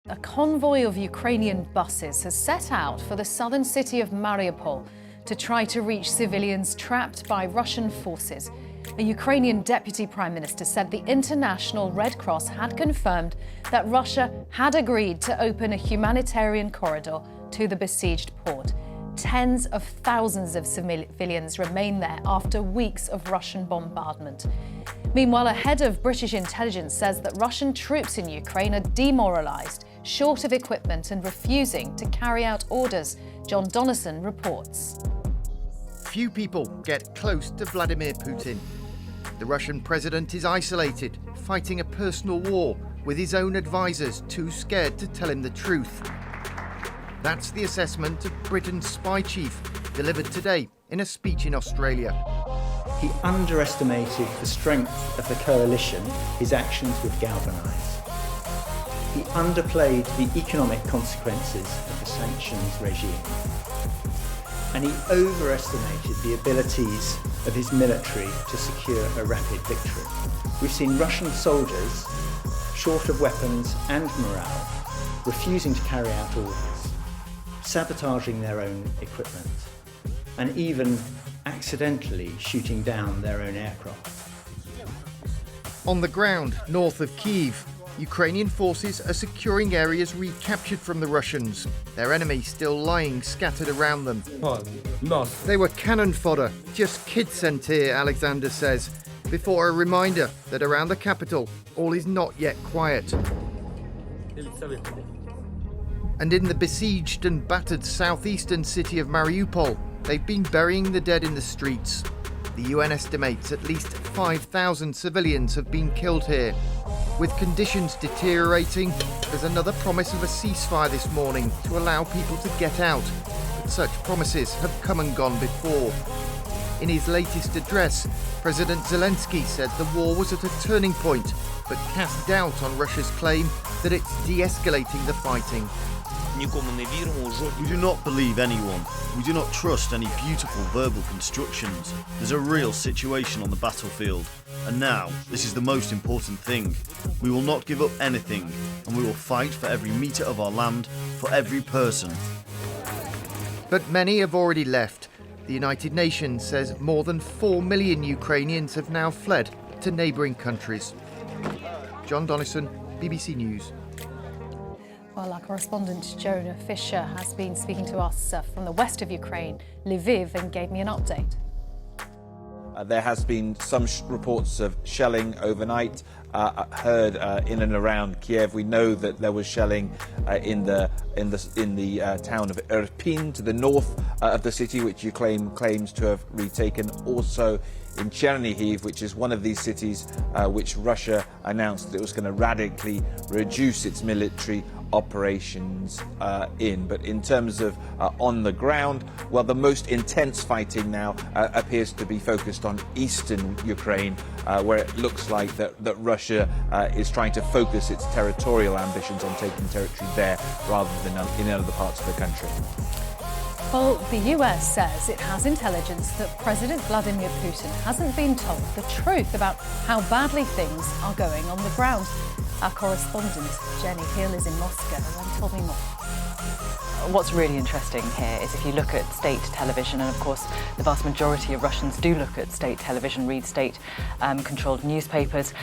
A convoy of Ukrainian buses has set out for the southern city of Mariupol to try to reach civilians trapped by Russian forces. A Ukrainian deputy prime minister said the International Red Cross had confirmed that Russia had agreed to open a humanitarian corridor to the besieged port. Tens of thousands of civilians remain there after weeks of Russian bombardment. Meanwhile, a head of British intelligence says that Russian troops in Ukraine are demoralised, short of equipment and refusing to carry out orders. John Donnison reports. Few people get close to Vladimir Putin. The Russian president is isolated, fighting a personal war with his own advisors too scared to tell him the truth. That's the assessment of Britain's spy chief, delivered today in a speech in Australia. He underestimated the strength of the coalition his actions would galvanise. He underplayed the economic consequences of the sanctions regime. And he overestimated the abilities of his military to secure a rapid victory. We've seen Russian soldiers, short of weapons and morale, refusing to carry out orders, sabotaging their own equipment, and even accidentally shooting down their own aircraft. On the ground, north of Kyiv, Ukrainian forces are securing areas recaptured from the Russians, their enemy still lying scattered around them. They were cannon fodder, just kids sent here, Alexander says, before a reminder that around the capital, all is not yet quiet. And in the besieged and battered southeastern city of Mariupol, they've been burying the dead in the streets. The UN estimates at least 5,000 civilians have been killed here. With conditions deteriorating, there's another promise of a ceasefire this morning to allow people to get out. But such promises have come and gone before. In his latest address, President Zelensky said the war was at a turning point, but cast doubt on Russia's claim that it's de-escalating the fighting. We do not believe anyone. We do not trust any beautiful verbal constructions. There's a real situation on the battlefield. And now, this is the most important thing. We will not give up anything, and we will fight for every metre of our land, for every person. But many have already left. The United Nations says more than 4 million Ukrainians have now fled to neighbouring countries. John Donnison, BBC News. Well, our correspondent Jonah Fisher has been speaking to us from the west of Ukraine, Lviv, and gave me an update. There has been some reports of shelling overnight heard in and around Kiev. We know that there was shelling in the town of Irpin to the north of the city, which Ukraine claims to have retaken. Also in Chernihiv, which is one of these cities which Russia announced that it was going to radically reduce its military operations in. But in terms of on the ground, well, the most intense fighting now appears to be focused on eastern Ukraine, where it looks like that Russia is trying to focus its territorial ambitions on taking territory there rather than in other parts of the country. Well, the US says it has intelligence that President Vladimir Putin hasn't been told the truth about how badly things are going on the ground. Our correspondent, Jenny Hill, is in Moscow and told me more. What's really interesting here is if you look at state television, and of course the vast majority of Russians do look at state television, read state-controlled newspapers,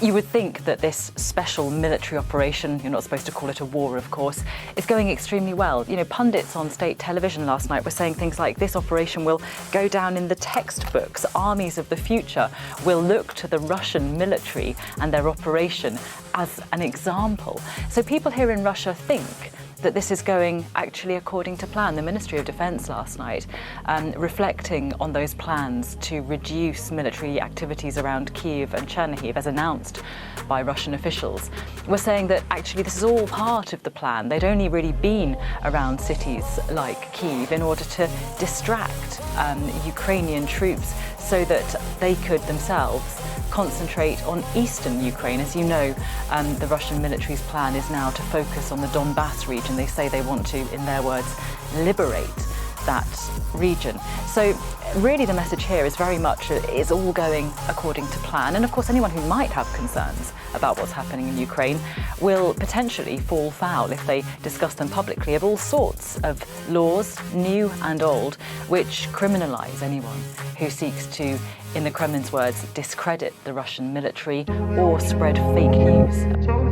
you would think that this special military operation, you're not supposed to call it a war of course, is going extremely well. You know, pundits on state television last night were saying things like this operation will go down in the textbooks. Armies of the future will look to the Russian military and their operation as an example. So people here in Russia think that this is going actually according to plan. The Ministry of Defence last night, reflecting on those plans to reduce military activities around Kyiv and Chernihiv, as announced by Russian officials, were saying that actually this is all part of the plan. They'd only really been around cities like Kyiv in order to distract Ukrainian troops so that they could themselves concentrate on eastern Ukraine. As you know, the Russian military's plan is now to focus on the Donbass region. They say they want to, in their words, liberate that region. So really the message here is very much it's all going according to plan. And of course anyone who might have concerns about what's happening in Ukraine will potentially fall foul if they discuss them publicly of all sorts of laws, new and old, which criminalise anyone who seeks to, in the Kremlin's words, discredit the Russian military or spread fake news.